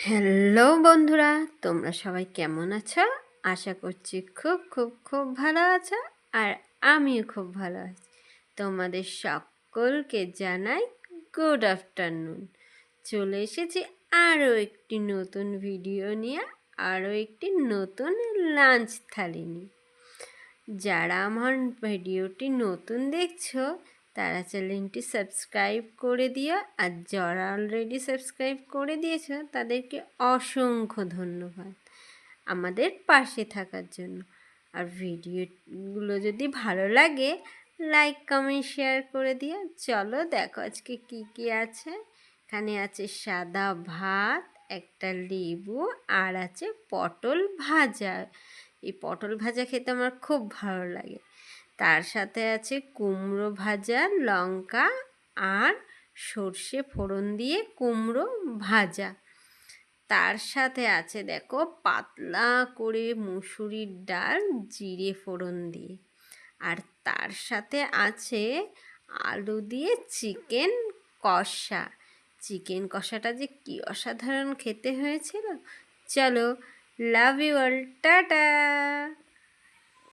Hello বন্ধুরা, তোমরা সবাই কেমন আছো? আশা করছি খুব খুব খুব ভালো আছো। আর আমিও খুব ভালো আছি। তোমাদের সকলকে জানাই গুড আফটারনুন। চলে এসেছি আরও একটি নতুন ভিডিও নিয়ে, আরও একটি নতুন লাঞ্চ থালি নিয়ে। যারা আমার ভিডিওটি নতুন দেখছো তারা চ্যানেলটি সাবস্ক্রাইব করে দিও, আর যারা অলরেডি সাবস্ক্রাইব করে দিয়েছো তাদেরকে অসংখ্য ধন্যবাদ আমাদের পাশে থাকার জন্য। আর ভিডিওগুলো যদি ভালো লাগে লাইক কমেন্ট শেয়ার করে দিও। চলো দেখো আজকে কি কি আছে। এখানে আছে সাদা ভাত, একটা লেবু, আর আছে পটল ভাজা। এই পটল ভাজা খেতে আমার খুব ভালো লাগে। তার সাথে আছে কুমড়ো ভাজা, লঙ্কা আর সর্ষে ফোড়ন দিয়ে কুমড়ো ভাজা। তার সাথে আছে দেখো পাতলা করে মুসুরির ডাল জিরে ফোড়ন দিয়ে। আর তার সাথে আছে আলু দিয়ে চিকেন কষা। চিকেন কষাটা যে কি অসাধারণ খেতে হয়েছিল। চলো, লাভ ইউ অল, টাটা।